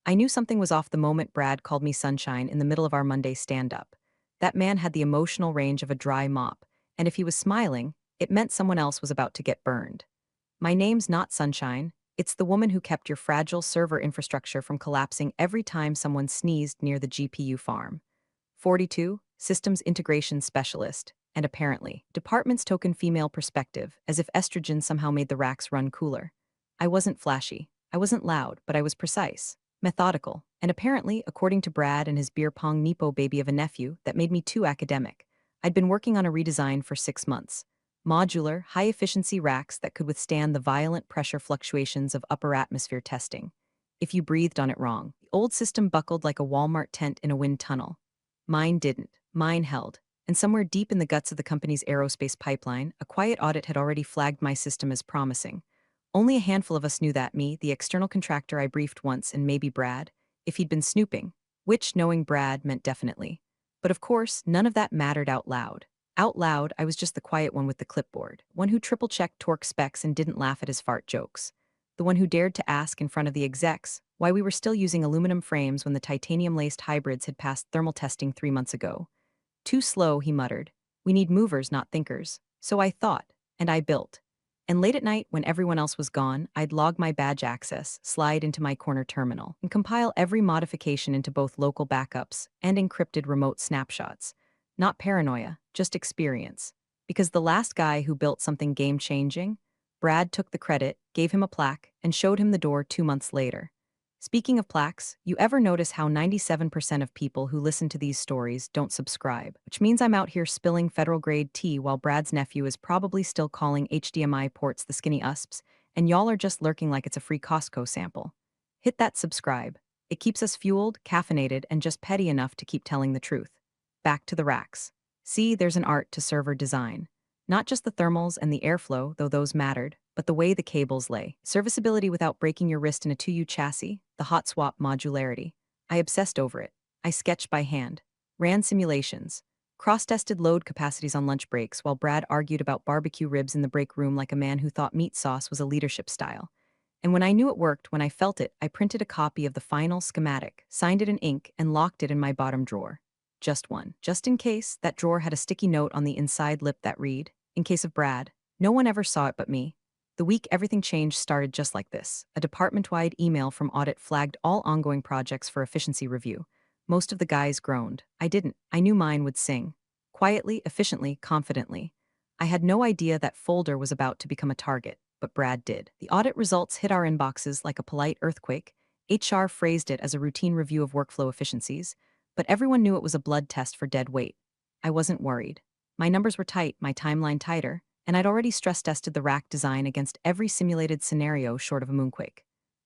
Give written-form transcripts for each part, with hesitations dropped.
I knew something was off the moment Brad called me Sunshine in the middle of our Monday stand-up. That man had the emotional range of a dry mop, and if he was smiling, it meant someone else was about to get burned. My name's not Sunshine. It's the woman who kept your fragile server infrastructure from collapsing every time someone sneezed near the GPU farm. 42, Systems Integration Specialist, and apparently, Department's token female perspective, as if estrogen somehow made the racks run cooler. I wasn't flashy. I wasn't loud, but I was precise, methodical, and apparently, according to Brad and his beer pong Nepo baby of a nephew, that made me too academic. I'd been working on a redesign for 6 months. Modular, high-efficiency racks that could withstand the violent pressure fluctuations of upper atmosphere testing. If you breathed on it wrong, the old system buckled like a Walmart tent in a wind tunnel. Mine didn't. Mine held. And somewhere deep in the guts of the company's aerospace pipeline, a quiet audit had already flagged my system as promising. Only a handful of us knew that me, the external contractor I briefed once, and maybe Brad, if he'd been snooping, which, knowing Brad, meant definitely. But of course, none of that mattered out loud. Out loud, I was just the quiet one with the clipboard, one who triple-checked Torque specs and didn't laugh at his fart jokes. The one who dared to ask in front of the execs why we were still using aluminum frames when the titanium-laced hybrids had passed thermal testing 3 months ago. Too slow, he muttered. We need movers, not thinkers. So I thought, and I built. And late at night, when everyone else was gone, I'd log my badge access, slide into my corner terminal, and compile every modification into both local backups and encrypted remote snapshots. Not paranoia, just experience. Because the last guy who built something game-changing, Brad took the credit, gave him a plaque, and showed him the door 2 months later. Speaking of plaques, you ever notice how 97% of people who listen to these stories don't subscribe? Which means I'm out here spilling federal-grade tea while Brad's nephew is probably still calling HDMI ports the skinny usps, and y'all are just lurking like it's a free Costco sample. Hit that subscribe. It keeps us fueled, caffeinated, and just petty enough to keep telling the truth. Back to the racks. See, there's an art to server design. Not just the thermals and the airflow, though those mattered, but the way the cables lay. Serviceability without breaking your wrist in a 2U chassis, the hot swap modularity. I obsessed over it. I sketched by hand, ran simulations, cross-tested load capacities on lunch breaks while Brad argued about barbecue ribs in the break room like a man who thought meat sauce was a leadership style. And when I knew it worked, when I felt it, I printed a copy of the final schematic, signed it in ink, and locked it in my bottom drawer. Just one. Just in case, that drawer had a sticky note on the inside lip that read, in case of Brad. No one ever saw it but me. The week everything changed started just like this. A department-wide email from audit flagged all ongoing projects for efficiency review. Most of the guys groaned. I didn't. I knew mine would sing. Quietly, efficiently, confidently. I had no idea that folder was about to become a target, but Brad did. The audit results hit our inboxes like a polite earthquake. HR phrased it as a routine review of workflow efficiencies, but everyone knew it was a blood test for dead weight. I wasn't worried. My numbers were tight, my timeline tighter, and I'd already stress-tested the rack design against every simulated scenario short of a moonquake.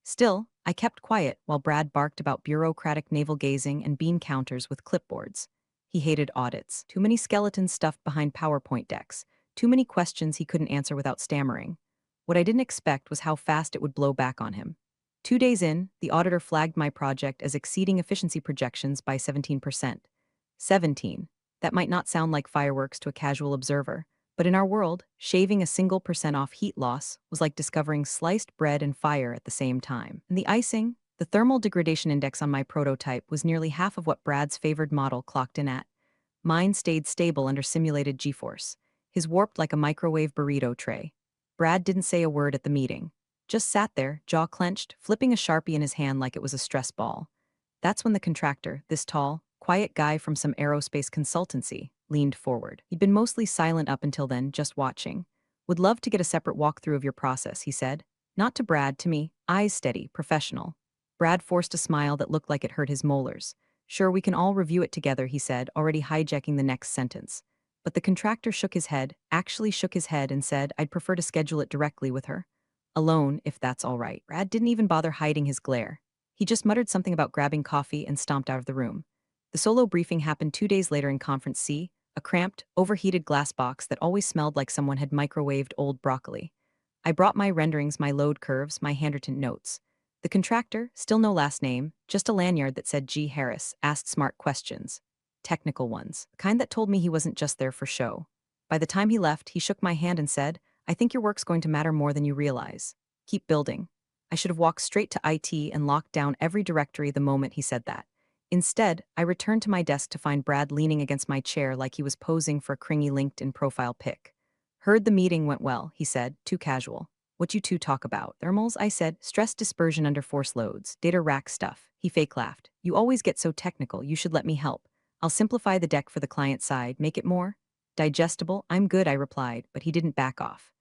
Still, I kept quiet while Brad barked about bureaucratic navel-gazing and bean counters with clipboards. He hated audits, too many skeletons stuffed behind PowerPoint decks, too many questions he couldn't answer without stammering. What I didn't expect was how fast it would blow back on him. 2 days in, the auditor flagged my project as exceeding efficiency projections by 17%. 17. That might not sound like fireworks to a casual observer, but in our world, shaving a single percent off heat loss was like discovering sliced bread and fire at the same time. And the icing, the thermal degradation index on my prototype was nearly half of what Brad's favored model clocked in at. Mine stayed stable under simulated G-force. His warped like a microwave burrito tray. Brad didn't say a word at the meeting. Just sat there, jaw clenched, flipping a Sharpie in his hand like it was a stress ball. That's when the contractor, this tall, quiet guy from some aerospace consultancy, leaned forward. He'd been mostly silent up until then, just watching. Would love to get a separate walkthrough of your process, he said. Not to Brad, to me, eyes steady, professional. Brad forced a smile that looked like it hurt his molars. Sure, we can all review it together, he said, already hijacking the next sentence. But the contractor shook his head, actually shook his head and said, I'd prefer to schedule it directly with her. Alone, if that's all right. Brad didn't even bother hiding his glare. He just muttered something about grabbing coffee and stomped out of the room. The solo briefing happened 2 days later in Conference C, a cramped, overheated glass box that always smelled like someone had microwaved old broccoli. I brought my renderings, my load curves, my handwritten notes. The contractor, still no last name, just a lanyard that said G. Harris, asked smart questions. Technical ones, the kind that told me he wasn't just there for show. By the time he left, he shook my hand and said, I think your work's going to matter more than you realize. Keep building. I should have walked straight to IT and locked down every directory the moment he said that. Instead, I returned to my desk to find Brad leaning against my chair like he was posing for a cringy LinkedIn profile pic. Heard the meeting went well, he said, too casual. What you two talk about? Thermals, I said. Stress dispersion under force loads. Data rack stuff. He fake laughed. You always get so technical, you should let me help. I'll simplify the deck for the client side, make it more digestible. I'm good, I replied, but he didn't back off.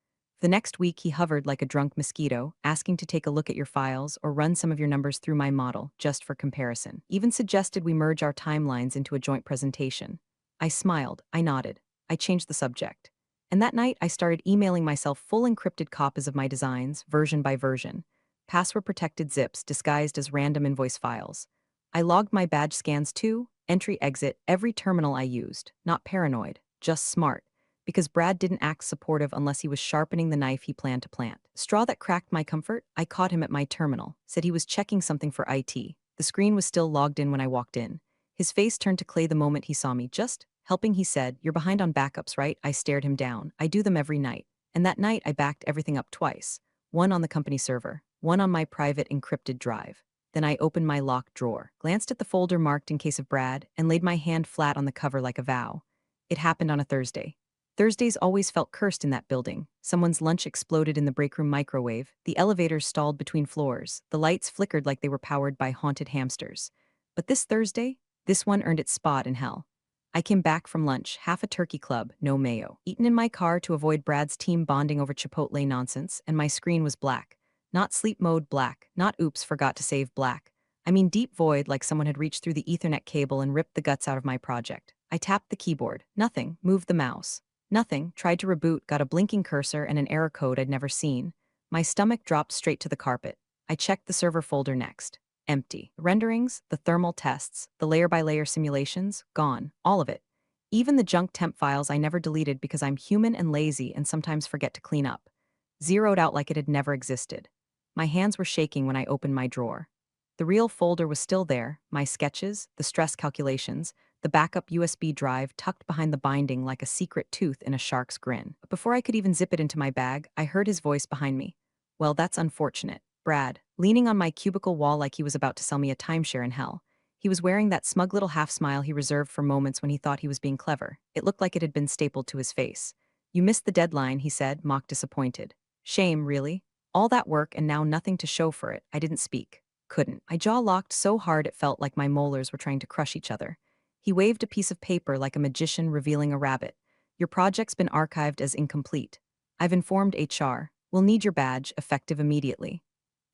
The next week, he hovered like a drunk mosquito, asking to take a look at your files or run some of your numbers through my model, just for comparison. Even suggested we merge our timelines into a joint presentation. I smiled, I nodded. I changed the subject. And that night, I started emailing myself full encrypted copies of my designs, version by version. Password-protected zips disguised as random invoice files. I logged my badge scans too, entry exit, every terminal I used. Not paranoid, just smart. Because Brad didn't act supportive unless he was sharpening the knife he planned to plant. Straw that cracked my comfort, I caught him at my terminal, said he was checking something for IT. The screen was still logged in when I walked in. His face turned to clay the moment he saw me. Just helping, he said. You're behind on backups, right? I stared him down. I do them every night. And that night, I backed everything up twice. One on the company server, one on my private encrypted drive. Then I opened my locked drawer, glanced at the folder marked in case of Brad, and laid my hand flat on the cover like a vow. It happened on a Thursday. Thursdays always felt cursed in that building. Someone's lunch exploded in the break room microwave, the elevators stalled between floors, the lights flickered like they were powered by haunted hamsters. But this Thursday, this one earned its spot in hell. I came back from lunch, half a turkey club, no mayo, eaten in my car to avoid Brad's team bonding over Chipotle nonsense, and my screen was black. Not sleep mode black, not oops forgot to save black. I mean deep void like someone had reached through the Ethernet cable and ripped the guts out of my project. I tapped the keyboard. Nothing. Moved the mouse. Nothing. Tried to reboot, got a blinking cursor and an error code I'd never seen. My stomach dropped straight to the carpet. I checked the server folder next. Empty. The renderings, the thermal tests, the layer-by-layer simulations, gone. All of it. Even the junk temp files I never deleted because I'm human and lazy and sometimes forget to clean up. Zeroed out like it had never existed. My hands were shaking when I opened my drawer. The real folder was still there, my sketches, the stress calculations, the backup USB drive tucked behind the binding like a secret tooth in a shark's grin. But before I could even zip it into my bag, I heard his voice behind me. Well, that's unfortunate. Brad, leaning on my cubicle wall like he was about to sell me a timeshare in hell. He was wearing that smug little half smile he reserved for moments when he thought he was being clever. It looked like it had been stapled to his face. You missed the deadline, he said, mock disappointed. Shame, really? All that work and now nothing to show for it. I didn't speak. Couldn't. My jaw locked so hard it felt like my molars were trying to crush each other. He waved a piece of paper like a magician revealing a rabbit. Your project's been archived as incomplete. I've informed HR. We'll need your badge, effective immediately.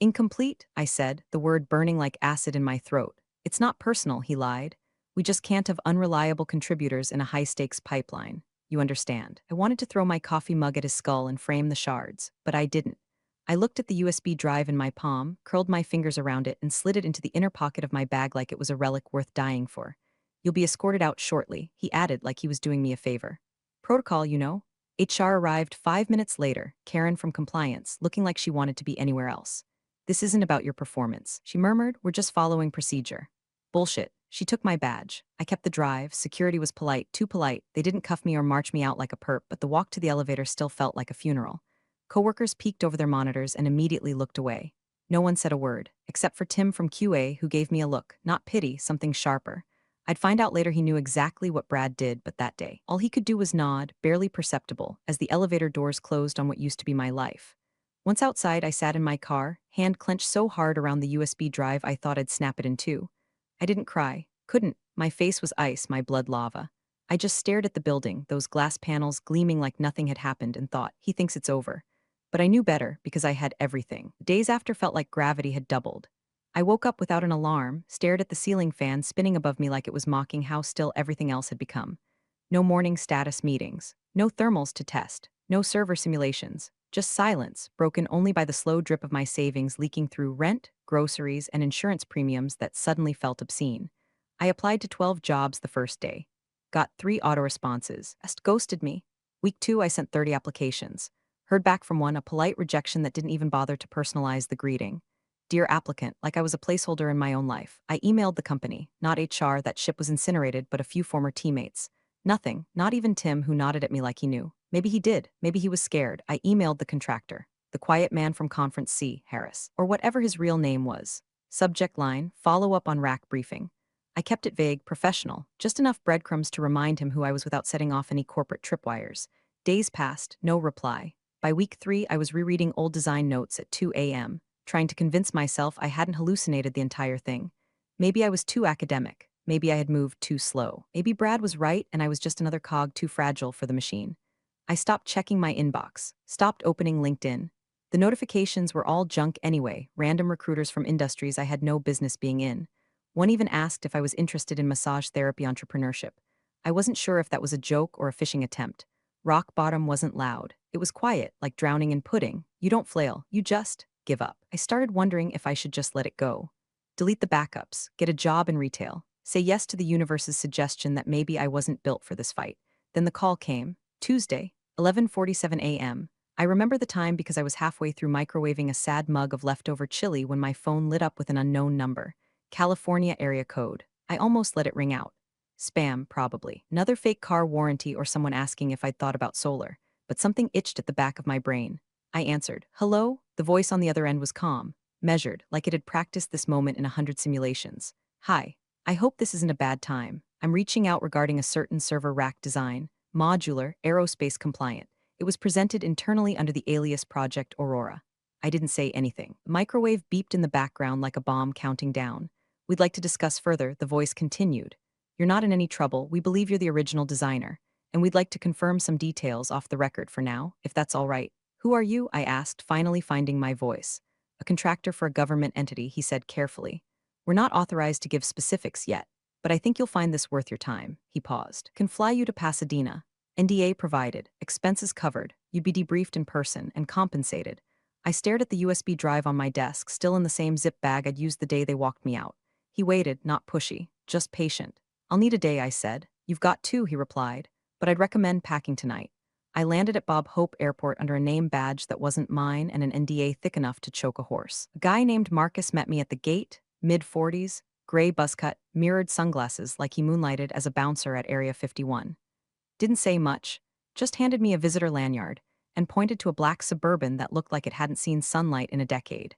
Incomplete? I said, the word burning like acid in my throat. It's not personal, he lied. We just can't have unreliable contributors in a high-stakes pipeline. You understand. I wanted to throw my coffee mug at his skull and frame the shards, but I didn't. I looked at the USB drive in my palm, curled my fingers around it, and slid it into the inner pocket of my bag like it was a relic worth dying for. You'll be escorted out shortly, he added like he was doing me a favor. Protocol, you know? HR arrived 5 minutes later, Karen from compliance, looking like she wanted to be anywhere else. This isn't about your performance, she murmured. We're just following procedure. Bullshit. She took my badge. I kept the drive. Security was polite, too polite. They didn't cuff me or march me out like a perp, but the walk to the elevator still felt like a funeral. Coworkers peeked over their monitors and immediately looked away. No one said a word, except for Tim from QA, who gave me a look, not pity, something sharper. I'd find out later he knew exactly what Brad did, but that day, all he could do was nod, barely perceptible, as the elevator doors closed on what used to be my life. Once outside, I sat in my car, hand clenched so hard around the USB drive I thought I'd snap it in two. I didn't cry, couldn't. My face was ice, my blood lava. I just stared at the building, those glass panels gleaming like nothing had happened, and thought, he thinks it's over. But I knew better because I had everything. Days after felt like gravity had doubled. I woke up without an alarm, stared at the ceiling fan spinning above me like it was mocking how still everything else had become. No morning status meetings, no thermals to test, no server simulations, just silence, broken only by the slow drip of my savings leaking through rent, groceries, and insurance premiums that suddenly felt obscene. I applied to 12 jobs the first day. Got 3 auto-responses. Ghosted me. Week 2, I sent 30 applications. Heard back from one, a polite rejection that didn't even bother to personalize the greeting. Dear applicant, like I was a placeholder in my own life. I emailed the company, not HR, that ship was incinerated, but a few former teammates. Nothing, not even Tim, who nodded at me like he knew. Maybe he did, maybe he was scared. I emailed the contractor. the quiet man from Conference C, Harris, or whatever his real name was. Subject line, follow up on rack briefing. I kept it vague, professional, just enough breadcrumbs to remind him who I was without setting off any corporate tripwires. Days passed, no reply. By week 3, I was rereading old design notes at 2 a.m., trying to convince myself I hadn't hallucinated the entire thing. Maybe I was too academic. Maybe I had moved too slow. Maybe Brad was right and I was just another cog too fragile for the machine. I stopped checking my inbox, stopped opening LinkedIn. The notifications were all junk anyway, random recruiters from industries I had no business being in. One even asked if I was interested in massage therapy entrepreneurship. I wasn't sure if that was a joke or a phishing attempt. Rock bottom wasn't loud. It was quiet, like drowning in pudding. You don't flail, you just give up. I started wondering if I should just let it go. Delete the backups, get a job in retail, say yes to the universe's suggestion that maybe I wasn't built for this fight. Then the call came. Tuesday, 11:47 a.m. I remember the time because I was halfway through microwaving a sad mug of leftover chili when my phone lit up with an unknown number. California area code. I almost let it ring out. Spam, probably. Another fake car warranty or someone asking if I'd thought about solar. But something itched at the back of my brain. I answered, "Hello?" The voice on the other end was calm, measured, like it had practiced this moment in 100 simulations. "Hi. I hope this isn't a bad time. I'm reaching out regarding a certain server rack design, modular, aerospace compliant. It was presented internally under the alias Project Aurora." I didn't say anything. Microwave beeped in the background like a bomb counting down. "We'd like to discuss further," the voice continued. "You're not in any trouble. We believe you're the original designer. And we'd like to confirm some details off the record for now, if that's all right." "Who are you?" I asked, finally finding my voice. "A contractor for a government entity," he said carefully. "We're not authorized to give specifics yet, but I think you'll find this worth your time." He paused. "Can fly you to Pasadena. NDA provided, expenses covered, you'd be debriefed in person and compensated." I stared at the USB drive on my desk, still in the same zip bag I'd used the day they walked me out. He waited, not pushy, just patient. "I'll need a day," I said. "You've got 2, he replied, "but I'd recommend packing tonight." I landed at Bob Hope Airport under a name badge that wasn't mine and an NDA thick enough to choke a horse. A guy named Marcus met me at the gate, mid-40s, gray buzzcut, mirrored sunglasses like he moonlighted as a bouncer at Area 51. Didn't say much, just handed me a visitor lanyard and pointed to a black Suburban that looked like it hadn't seen sunlight in a decade.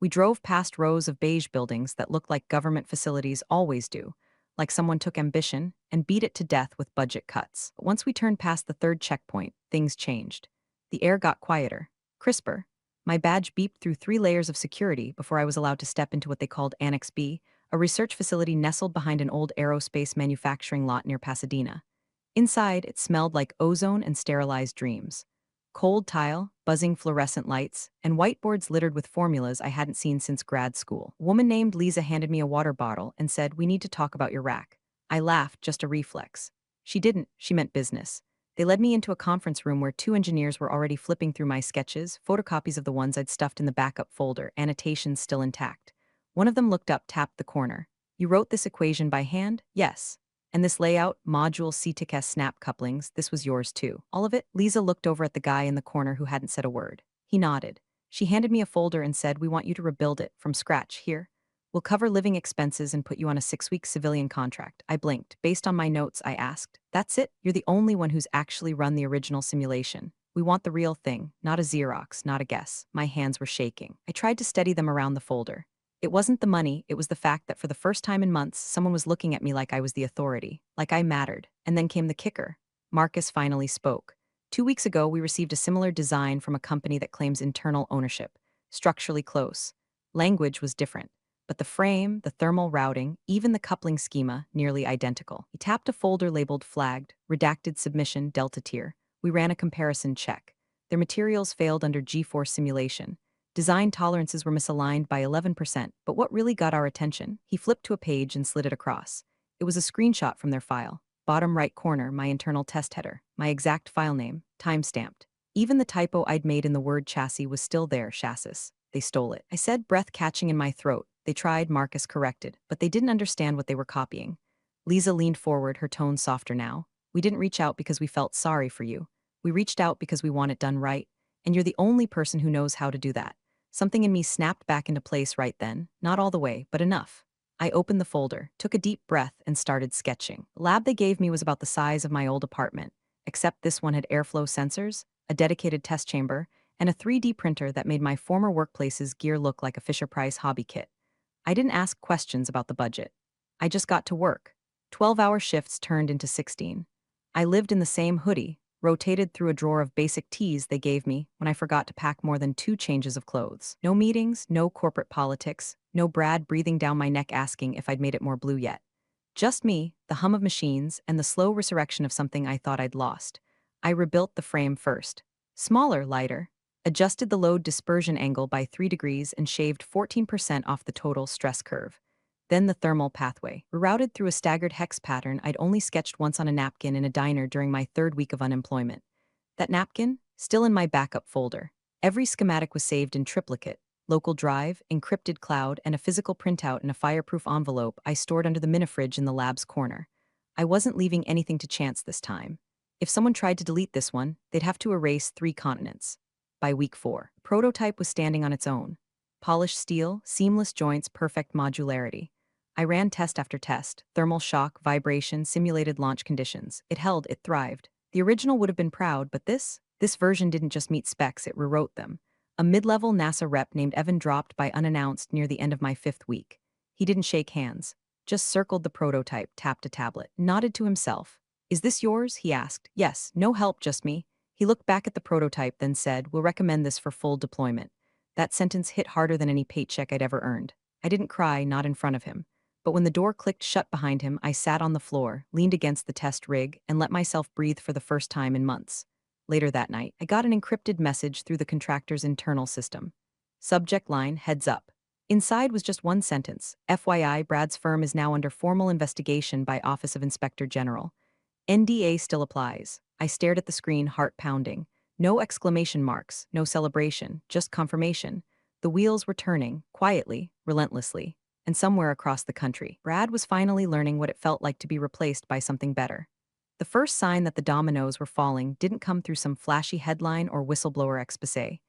We drove past rows of beige buildings that looked like government facilities always do, like someone took ambition and beat it to death with budget cuts. But once we turned past the 3rd checkpoint, things changed. The air got quieter, crisper. My badge beeped through 3 layers of security before I was allowed to step into what they called Annex B, a research facility nestled behind an old aerospace manufacturing lot near Pasadena. Inside, it smelled like ozone and sterilized dreams. Cold tile, buzzing fluorescent lights, and whiteboards littered with formulas I hadn't seen since grad school. A woman named Lisa handed me a water bottle and said, "We need to talk about your rack." I laughed, just a reflex. She didn't, she meant business. They led me into a conference room where 2 engineers were already flipping through my sketches, photocopies of the ones I'd stuffed in the backup folder, annotations still intact. One of them looked up, tapped the corner. "You wrote this equation by hand?" "Yes." "And this layout, module CTIC snap couplings, this was yours too." "All of it?" Lisa looked over at the guy in the corner who hadn't said a word. He nodded. She handed me a folder and said, "We want you to rebuild it, from scratch, here. We'll cover living expenses and put you on a 6-week civilian contract." I blinked. Based on my notes, I asked, "That's it? You're the only one who's actually run the original simulation. We want the real thing, not a Xerox, not a guess." My hands were shaking. I tried to steady them around the folder. It wasn't the money, it was the fact that for the first time in months, someone was looking at me like I was the authority, like I mattered. And then came the kicker. Marcus finally spoke. 2 weeks ago, we received a similar design from a company that claims internal ownership. Structurally close. Language was different. But the frame, the thermal routing, even the coupling schema, nearly identical. He tapped a folder labeled flagged, redacted submission, Delta tier. We ran a comparison check. Their materials failed under G-force simulation. Design tolerances were misaligned by 11%, but what really got our attention? He flipped to a page and slid it across. It was a screenshot from their file. Bottom right corner, my internal test header, my exact file name, time-stamped. Even the typo I'd made in the word chassis was still there, chassis. They stole it. I said, breath catching in my throat. They tried, Marcus corrected, but they didn't understand what they were copying. Lisa leaned forward, her tone softer now. "We didn't reach out because we felt sorry for you. We reached out because we want it done right, and you're the only person who knows how to do that." Something in me snapped back into place right then, not all the way, but enough. I opened the folder, took a deep breath, and started sketching. The lab they gave me was about the size of my old apartment, except this one had airflow sensors, a dedicated test chamber, and a 3D printer that made my former workplace's gear look like a Fisher-Price hobby kit. I didn't ask questions about the budget. I just got to work. 12-hour shifts turned into 16. I lived in the same hoodie, rotated through a drawer of basic tees they gave me when I forgot to pack more than 2 changes of clothes. No meetings, no corporate politics, no Brad breathing down my neck asking if I'd made it more blue yet. Just me, the hum of machines, and the slow resurrection of something I thought I'd lost. I rebuilt the frame first. Smaller, lighter. Adjusted the load dispersion angle by 3 degrees and shaved 14% off the total stress curve. Then the thermal pathway, rerouted through a staggered hex pattern I'd only sketched once on a napkin in a diner during my 3rd week of unemployment. That napkin, still in my backup folder. Every schematic was saved in triplicate: local drive, encrypted cloud, and a physical printout in a fireproof envelope I stored under the mini-fridge in the lab's corner. I wasn't leaving anything to chance this time. If someone tried to delete this one, they'd have to erase 3 continents. By week 4, the prototype was standing on its own. Polished steel, seamless joints, perfect modularity. I ran test after test: thermal shock, vibration, simulated launch conditions. It held, it thrived. The original would have been proud, but this version didn't just meet specs, it rewrote them. A mid-level NASA rep named Evan dropped by unannounced near the end of my 5th week. He didn't shake hands, just circled the prototype, tapped a tablet, nodded to himself. "Is this yours?" he asked. "Yes, no help, just me." He looked back at the prototype, then said, "We'll recommend this for full deployment." That sentence hit harder than any paycheck I'd ever earned. I didn't cry, not in front of him. But when the door clicked shut behind him, I sat on the floor, leaned against the test rig, and let myself breathe for the first time in months. Later that night, I got an encrypted message through the contractor's internal system. Subject line: heads up. Inside was just one sentence: FYI, Brad's firm is now under formal investigation by Office of Inspector General. NDA still applies. I stared at the screen, heart pounding. No exclamation marks, no celebration, just confirmation. The wheels were turning, quietly, relentlessly. And somewhere across the country, Brad was finally learning what it felt like to be replaced by something better. The first sign that the dominoes were falling didn't come through some flashy headline or whistleblower exposé.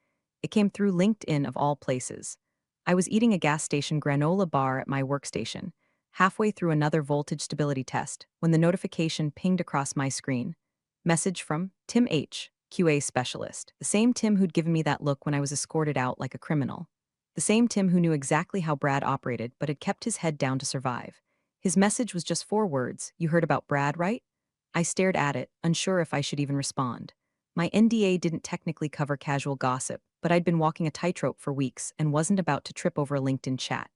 It came through LinkedIn of all places. I was eating a gas station granola bar at my workstation, halfway through another voltage stability test, when the notification pinged across my screen. Message from Tim H., QA specialist, the same Tim who'd given me that look when I was escorted out like a criminal. The same Tim who knew exactly how Brad operated but had kept his head down to survive. His message was just 4 words: "You heard about Brad, right?" I stared at it, unsure if I should even respond. My NDA didn't technically cover casual gossip, but I'd been walking a tightrope for weeks and wasn't about to trip over a LinkedIn chat.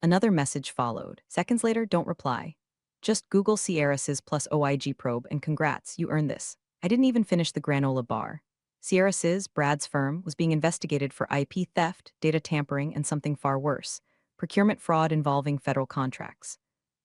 Another message followed. Seconds later: "Don't reply. Just Google Sierra Sis plus OIG probe and congrats, you earned this." I didn't even finish the granola bar. Sierra Sis, Brad's firm, was being investigated for IP theft, data tampering, and something far worse: procurement fraud involving federal contracts.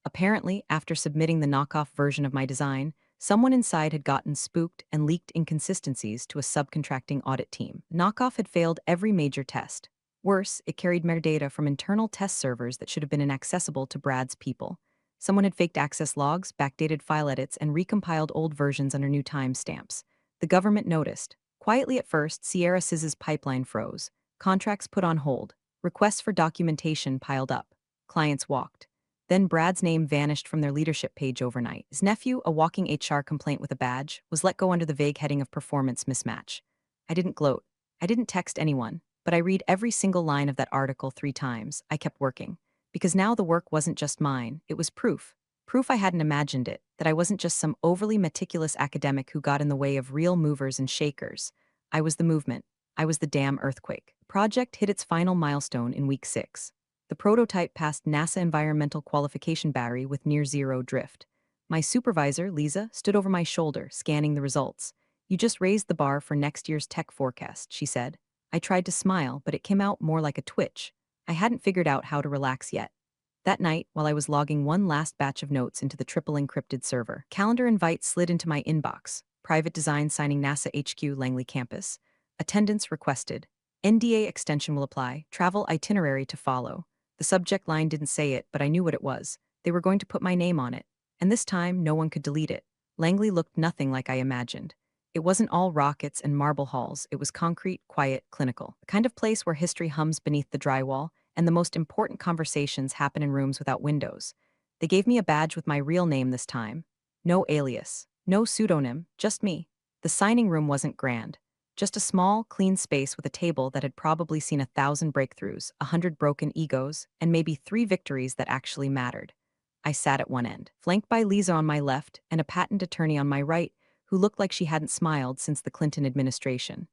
Apparently, after submitting the knockoff version of my design, someone inside had gotten spooked and leaked inconsistencies to a subcontracting audit team. Knockoff had failed every major test. Worse, it carried metadata from internal test servers that should have been inaccessible to Brad's people. Someone had faked access logs, backdated file edits, and recompiled old versions under new timestamps. The government noticed. Quietly at first, Sierra Sis's pipeline froze. Contracts put on hold. Requests for documentation piled up. Clients walked. Then Brad's name vanished from their leadership page overnight. His nephew, a walking HR complaint with a badge, was let go under the vague heading of performance mismatch. I didn't gloat. I didn't text anyone, but I read every single line of that article 3 times. I kept working. Because now the work wasn't just mine, it was proof. Proof I hadn't imagined it, that I wasn't just some overly meticulous academic who got in the way of real movers and shakers. I was the movement. I was the damn earthquake. The project hit its final milestone in week 6. The prototype passed NASA Environmental Qualification Battery with near zero drift. My supervisor, Lisa, stood over my shoulder, scanning the results. "You just raised the bar for next year's tech forecast," she said. I tried to smile, but it came out more like a twitch. I hadn't figured out how to relax yet. That night, while I was logging one last batch of notes into the triple encrypted server, calendar invite slid into my inbox. Private design signing NASA HQ Langley campus. Attendance requested. NDA extension will apply. Travel itinerary to follow. The subject line didn't say it, but I knew what it was. They were going to put my name on it. And this time, no one could delete it. Langley looked nothing like I imagined. It wasn't all rockets and marble halls. It was concrete, quiet, clinical. The kind of place where history hums beneath the drywall, and the most important conversations happen in rooms without windows. They gave me a badge with my real name this time. No alias, no pseudonym, just me. The signing room wasn't grand. Just a small, clean space with a table that had probably seen 1,000 breakthroughs, 100 broken egos, and maybe 3 victories that actually mattered. I sat at one end, flanked by Lisa on my left and a patent attorney on my right, who looked like she hadn't smiled since the Clinton administration.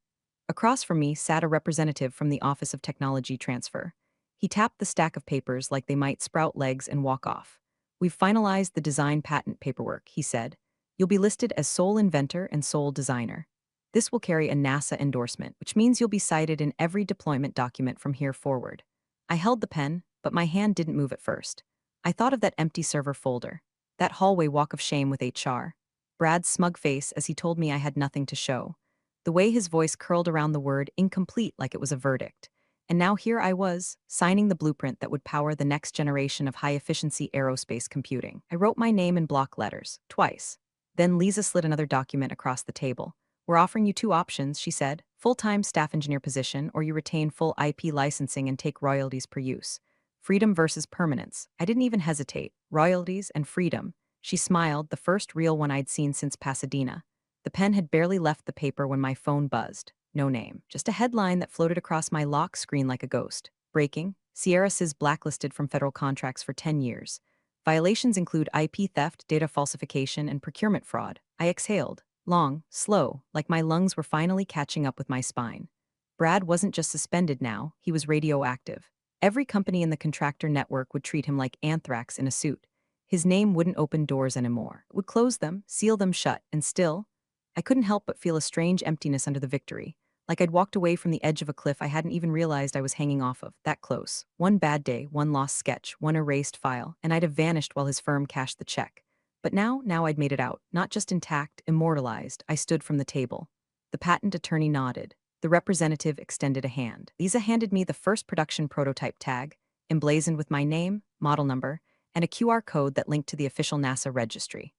Across from me sat a representative from the Office of Technology Transfer. He tapped the stack of papers like they might sprout legs and walk off. "We've finalized the design patent paperwork," he said. "You'll be listed as sole inventor and sole designer. This will carry a NASA endorsement, which means you'll be cited in every deployment document from here forward." I held the pen, but my hand didn't move at first. I thought of that empty server folder, that hallway walk of shame with HR, Brad's smug face as he told me I had nothing to show, the way his voice curled around the word incomplete like it was a verdict. And now here I was, signing the blueprint that would power the next generation of high-efficiency aerospace computing. I wrote my name in block letters, twice. Then Lisa slid another document across the table. "We're offering you 2 options," she said. "Full-time staff engineer position, or you retain full IP licensing and take royalties per use. Freedom versus permanence." I didn't even hesitate. Royalties and freedom. She smiled, the first real one I'd seen since Pasadena. The pen had barely left the paper when my phone buzzed. No name. Just a headline that floated across my lock screen like a ghost. "Breaking. Sierra Sis blacklisted from federal contracts for 10 years. Violations include IP theft, data falsification, and procurement fraud." I exhaled. Long, slow, like my lungs were finally catching up with my spine. Brad wasn't just suspended now, he was radioactive. Every company in the contractor network would treat him like anthrax in a suit. His name wouldn't open doors anymore. It would close them, seal them shut, and still, I couldn't help but feel a strange emptiness under the victory, like I'd walked away from the edge of a cliff I hadn't even realized I was hanging off of, that close. One bad day, one lost sketch, one erased file, and I'd have vanished while his firm cashed the check. But now I'd made it out, not just intact, immortalized. I stood from the table. The patent attorney nodded. The representative extended a hand. Lisa handed me the first production prototype tag, emblazoned with my name, model number, and a QR code that linked to the official NASA registry.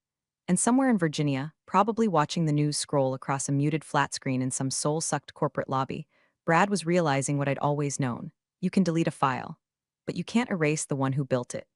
And somewhere in Virginia, probably watching the news scroll across a muted flat screen in some soul-sucked corporate lobby, Brad was realizing what I'd always known. You can delete a file, but you can't erase the one who built it.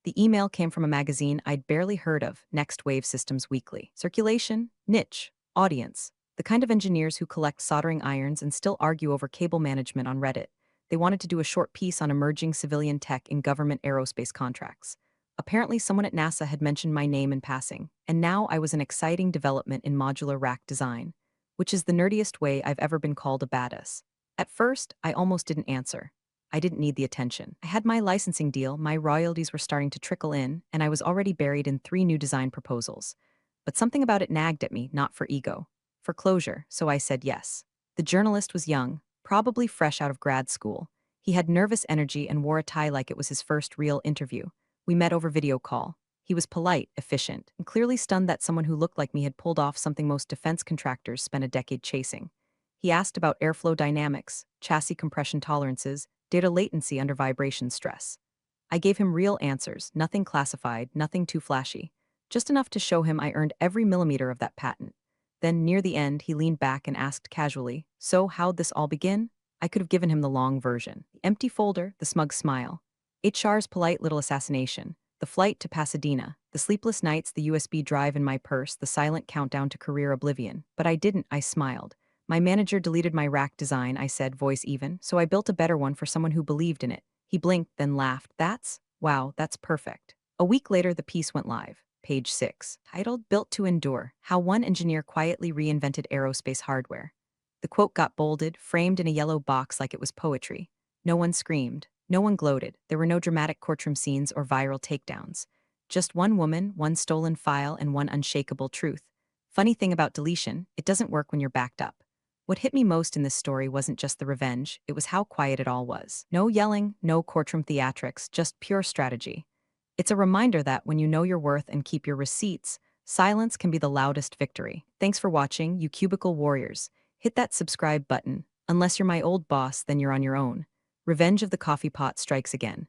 The email came from a magazine I'd barely heard of, Next Wave Systems Weekly. Circulation, niche, audience, the kind of engineers who collect soldering irons and still argue over cable management on Reddit. They wanted to do a short piece on emerging civilian tech in government aerospace contracts. Apparently someone at NASA had mentioned my name in passing, and now I was an exciting development in modular rack design, which is the nerdiest way I've ever been called a badass. At first, I almost didn't answer. I didn't need the attention. I had my licensing deal, my royalties were starting to trickle in, and I was already buried in 3 new design proposals. But something about it nagged at me, not for ego, for closure, so I said yes. The journalist was young, probably fresh out of grad school. He had nervous energy and wore a tie like it was his first real interview. We met over video call. He was polite, efficient, and clearly stunned that someone who looked like me had pulled off something most defense contractors spent a decade chasing. He asked about airflow dynamics, chassis compression tolerances, data latency under vibration stress. I gave him real answers, nothing classified, nothing too flashy. Just enough to show him I earned every millimeter of that patent. Then, near the end, he leaned back and asked casually, "So, how'd this all begin?" I could have given him the long version. The empty folder, the smug smile. HR's polite little assassination, the flight to Pasadena, the sleepless nights, the USB drive in my purse, the silent countdown to career oblivion. But I didn't, I smiled. "My manager deleted my rack design," I said, voice even, "so I built a better one for someone who believed in it." He blinked, then laughed. Wow, that's perfect." A week later, the piece went live. Page 6, titled "Built to Endure: How One Engineer Quietly Reinvented Aerospace Hardware." The quote got bolded, framed in a yellow box like it was poetry. No one screamed. No one gloated. There were no dramatic courtroom scenes or viral takedowns. Just one woman, one stolen file, and one unshakable truth. Funny thing about deletion, it doesn't work when you're backed up. What hit me most in this story wasn't just the revenge, it was how quiet it all was. No yelling, no courtroom theatrics, just pure strategy. It's a reminder that when you know your worth and keep your receipts, silence can be the loudest victory. Thanks for watching, you cubicle warriors. Hit that subscribe button. Unless you're my old boss, then you're on your own. Revenge of the coffee pot strikes again.